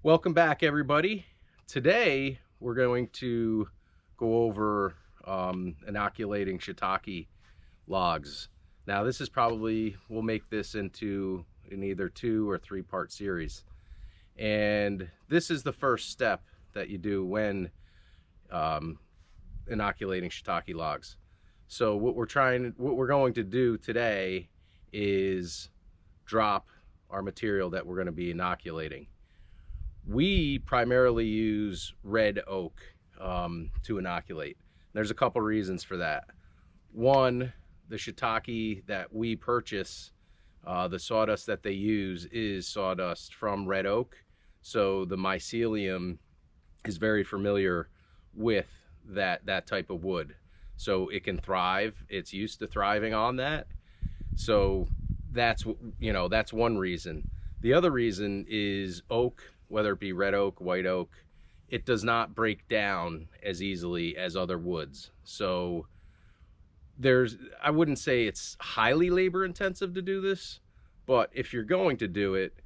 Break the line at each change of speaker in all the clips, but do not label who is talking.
Welcome back, everybody. Today we're going to go over inoculating shiitake logs. Now this is probably, we'll make this into an either 2 or 3-part series. And this is the first step that you do when inoculating shiitake logs. So what we're going to do today is drop our material that we're going to be inoculating. We primarily use red oak to inoculate. There's a couple reasons for that. One, the shiitake that we purchase, the sawdust that they use is sawdust from red oak. So the mycelium is very familiar with that type of wood. So it can thrive. It's used to thriving on that. So that's one reason. The other reason is oak, whether it be red oak, white oak, it does not break down as easily as other woods. So I wouldn't say it's highly labor intensive to do this, but if you're going to do it,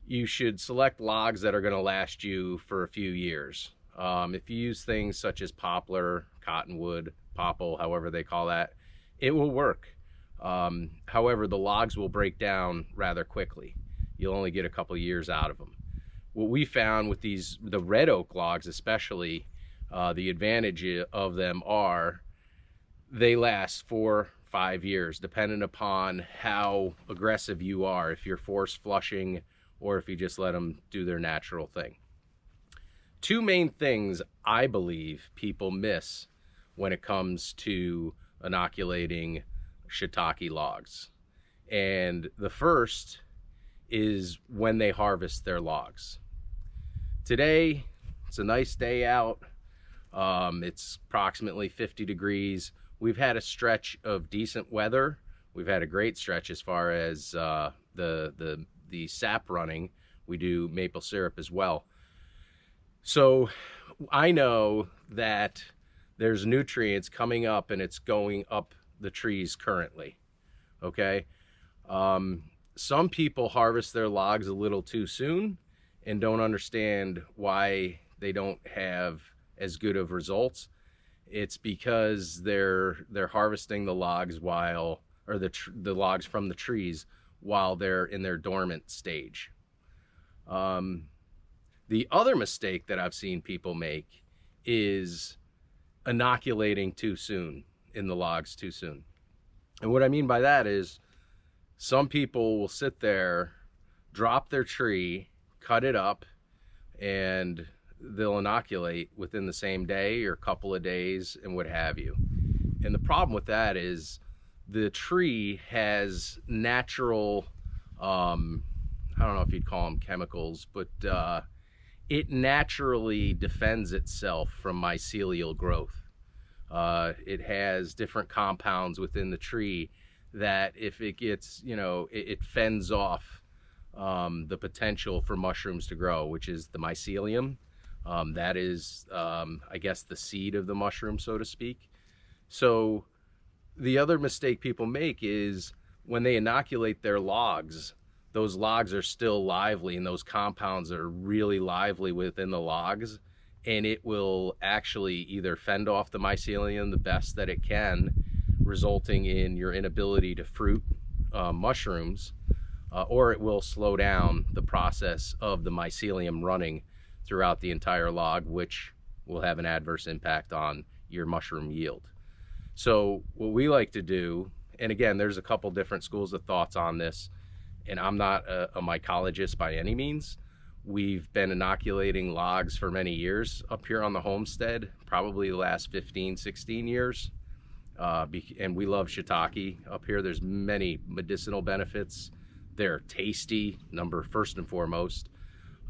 you should select logs that are going to last you for a few years. If you use things such as poplar, cottonwood, popple, however they call that, it will work. However, the logs will break down rather quickly. You'll only get a couple years out of them. What we found with the red oak logs especially, the advantage of them are they last 4-5 years, depending upon how aggressive you are, if you're force flushing or if you just let them do their natural thing. Two main things I believe people miss when it comes to inoculating shiitake logs. And the first is when they harvest their logs. Today, it's a nice day out. It's approximately 50 degrees. We've had a stretch of decent weather. We've had a great stretch as far as the sap running. We do maple syrup as well. So I know that there's nutrients coming up and it's going up the trees currently, okay? Some people harvest their logs a little too soon and don't understand why they don't have as good of results. It's because they're harvesting the logs the logs from the trees while they're in their dormant stage. The other mistake that I've seen people make is inoculating too soon in the logs too soon. And what I mean by that is some people will sit there, drop their tree, cut it up, and they'll inoculate within the same day or couple of days and what have you. And the problem with that is the tree has natural, I don't know if you'd call them chemicals, but it naturally defends itself from mycelial growth. It has different compounds within the tree that if it gets, it fends off the potential for mushrooms to grow, which is the mycelium. That is, I guess, the seed of the mushroom, so to speak. So the other mistake people make is when they inoculate their logs, those logs are still lively and those compounds are really lively within the logs, and it will actually either fend off the mycelium the best that it can, resulting in your inability to fruit mushrooms, or it will slow down the process of the mycelium running throughout the entire log, which will have an adverse impact on your mushroom yield. So what we like to do, and again, there's a couple different schools of thoughts on this, and I'm not a mycologist by any means. We've been inoculating logs for many years up here on the homestead, probably the last 15-16 years. And we love shiitake up here. There's many medicinal benefits. They're tasty, first and foremost.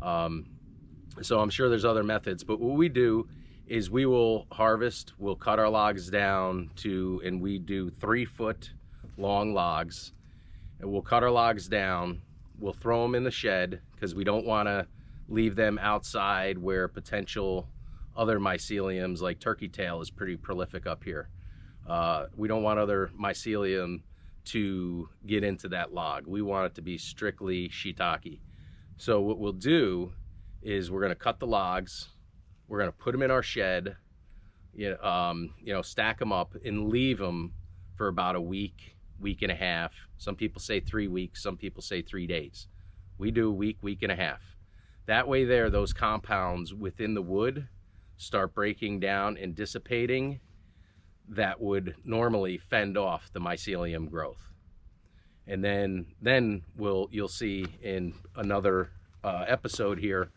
So I'm sure there's other methods, but what we do is we will harvest, we'll cut our logs down and we do 3-foot long logs, and we'll cut our logs down, we'll throw them in the shed because we don't want to leave them outside where potential other myceliums like turkey tail is pretty prolific up here. We don't want other mycelium to get into that log. We want it to be strictly shiitake. So what we'll do is we're going to cut the logs, we're going to put them in our shed, stack them up and leave them for about a week, week and a half. Some people say 3 weeks, some people say 3 days. We do a week, week and a half. That way those compounds within the wood start breaking down and dissipating that would normally fend off the mycelium growth. And then you'll see in another episode here,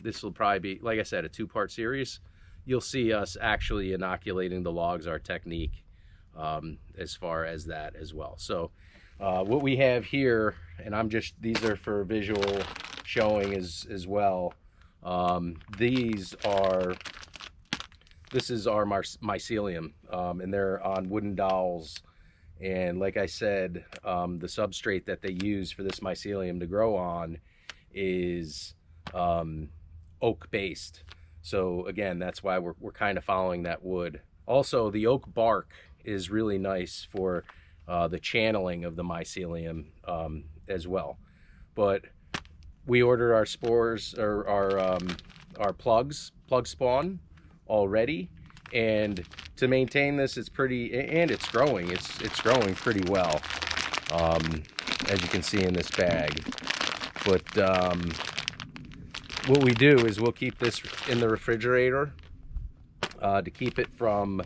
this will probably be, like I said, a 2-part series. You'll see us actually inoculating the logs, our technique, as far as that as well. So what we have here, and these are for visual showing as well. This is our mycelium, and they're on wooden dowels. And like I said, the substrate that they use for this mycelium to grow on is oak based. So again, that's why we're kind of following that wood. Also, the oak bark is really nice for the channeling of the mycelium as well. But we ordered our spores, or our plug spawn already, and to maintain this, it's growing. It's growing pretty well, as you can see in this bag. But what we do is we'll keep this in the refrigerator to keep it from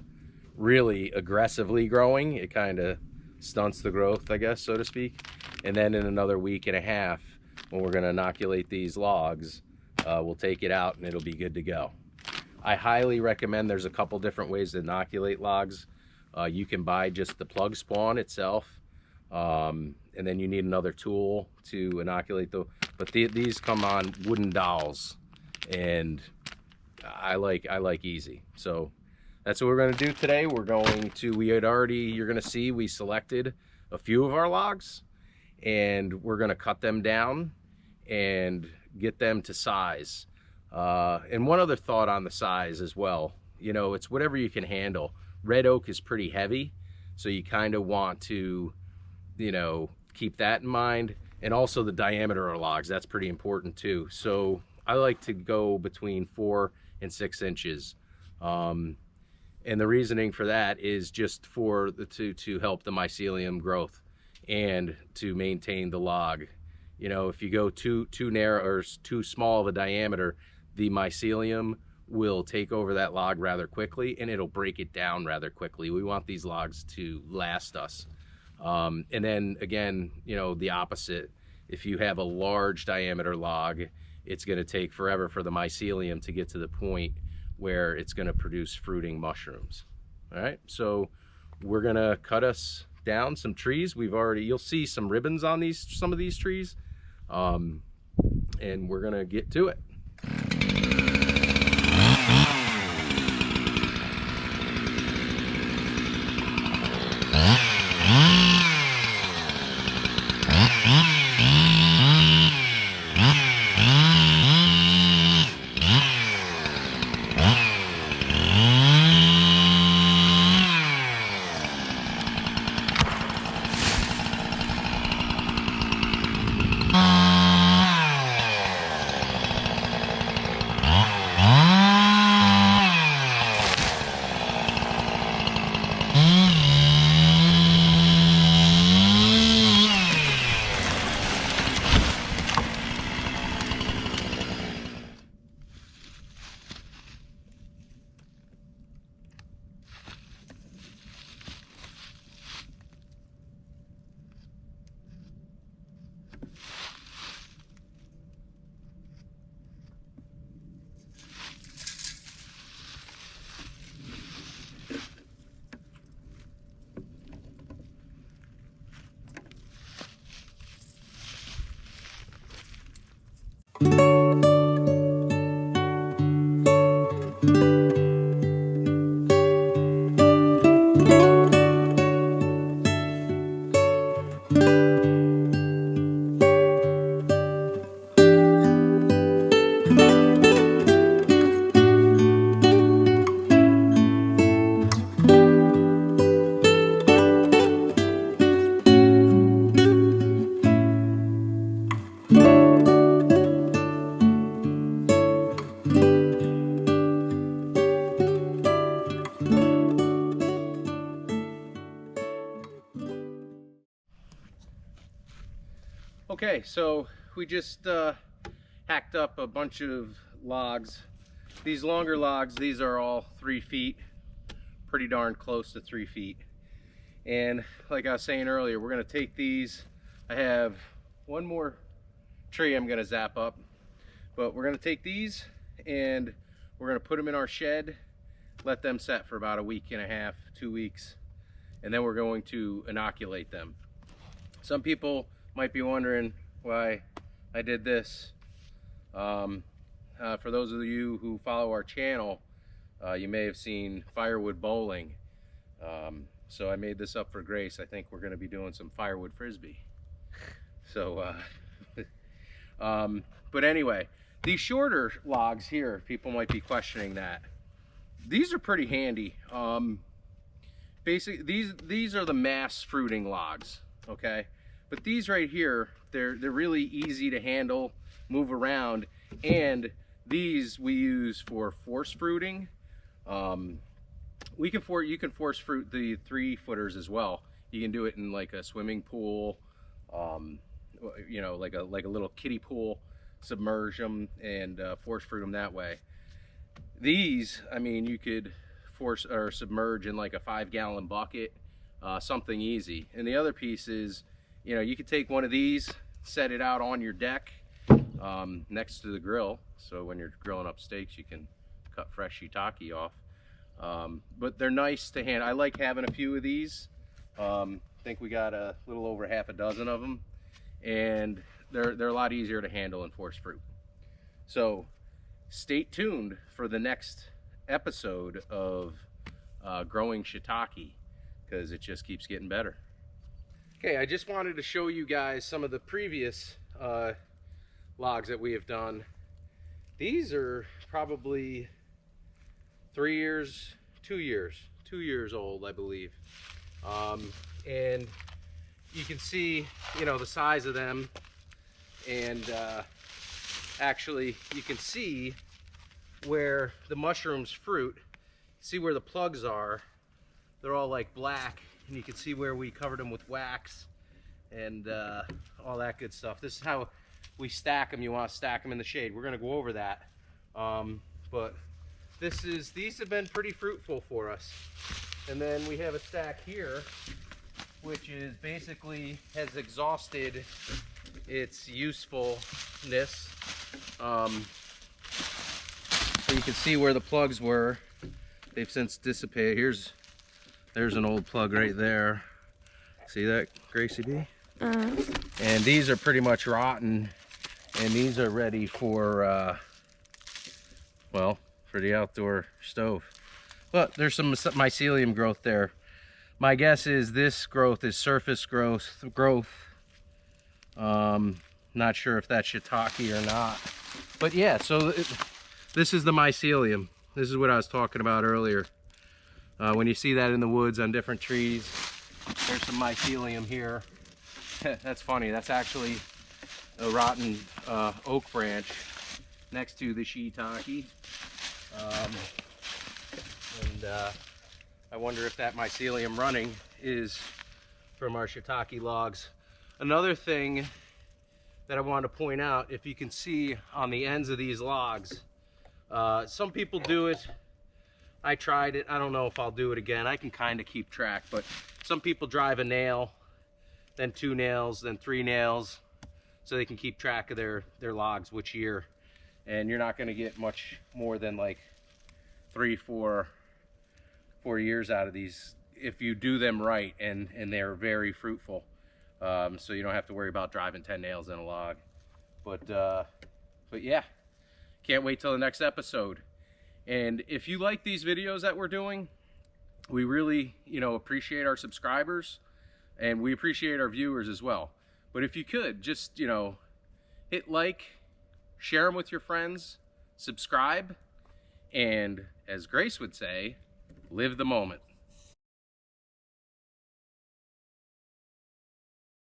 really aggressively growing. It kind of stunts the growth, I guess, so to speak. And then in another week and a half, when we're going to inoculate these logs, we'll take it out and it'll be good to go. I highly recommend, there's a couple different ways to inoculate logs. You can buy just the plug spawn itself, and then you need another tool to inoculate but these come on wooden dowels, and I like easy. So that's what we're going to do today. You're going to see we selected a few of our logs, and we're going to cut them down and get them to size. And one other thought on the size as well, it's whatever you can handle. Red oak is pretty heavy, so you kind of want to, keep that in mind. And also the diameter of logs, that's pretty important too. So I like to go between 4 and 6 inches. And the reasoning for that is just to help the mycelium growth and to maintain the log. If you go too narrow or too small of a diameter, the mycelium will take over that log rather quickly, and it'll break it down rather quickly. We want these logs to last us. And then again, the opposite. If you have a large diameter log, it's going to take forever for the mycelium to get to the point where it's going to produce fruiting mushrooms. All right, so we're going to cut us down some trees. You'll see some ribbons on some of these trees, and we're going to get to it. Okay, so we just hacked up a bunch of logs. These longer logs, these are all 3 feet, pretty darn close to 3 feet. And like I was saying earlier, we're gonna take these. I have one more tree I'm gonna zap up, but we're gonna take these and we're gonna put them in our shed, let them set for about a week and a half, 2 weeks, and then we're going to inoculate them. Some people might be wondering why I did this. For those of you who follow our channel, you may have seen firewood bowling. So I made this up for Grace. I think we're going to be doing some firewood frisbee. So, but anyway, these shorter logs here, people might be questioning that. These are pretty handy. Basically, these are the mass fruiting logs, okay? But these right here, they're really easy to handle, move around, and these we use for force fruiting. You can force fruit the 3-footers as well. You can do it in like a swimming pool, you know, like a little kiddie pool, submerge them and force fruit them that way. These, I mean, you could force or submerge in like a 5-gallon bucket, something easy. And the other piece is, you know, you could take one of these, set it out on your deck next to the grill, so when you're grilling up steaks you can cut fresh shiitake off. But they're nice to handle. I like having a few of these. I think we got a little over half a dozen of them, and they're a lot easier to handle and force fruit. So stay tuned for the next episode of growing shiitake, because it just keeps getting better. Okay, I just wanted to show you guys some of the previous logs that we have done. These are probably 2 years old, I believe. And you can see, you know, the size of them, and actually you can see where the mushrooms fruit. See where the plugs are, they're all like black, and you can see where we covered them with wax and all that good stuff. This is how we stack them. You want to stack them in the shade. We're going to go over that, but these have been pretty fruitful for us. And then we have a stack here which is basically has exhausted its usefulness. So you can see where the plugs were. They've since dissipated. There's an old plug right there. See that, Gracie B? And these are pretty much rotten, and these are ready for well, for the outdoor stove. But there's some mycelium growth there. My guess is this growth is surface growth. Not sure if that's shiitake or not. But yeah, so this is the mycelium. This is what I was talking about earlier. When you see that in the woods on different trees, there's some mycelium here. That's funny. That's actually a rotten oak branch next to the shiitake. I wonder if that mycelium running is from our shiitake logs. Another thing that I want to point out, if you can see on the ends of these logs, some people do it. I tried it. I don't know if I'll do it again. I can kind of keep track, but some people drive a nail, then 2 nails, then 3 nails, so they can keep track of their logs which year. And you're not going to get much more than like 3-4 years out of these if you do them right, and they're very fruitful. So you don't have to worry about driving 10 nails in a log. But yeah, can't wait till the next episode. And if you like these videos that we're doing, we really, appreciate our subscribers, and we appreciate our viewers as well. But if you could just, hit like, share them with your friends, subscribe, and as Grace would say, live the moment.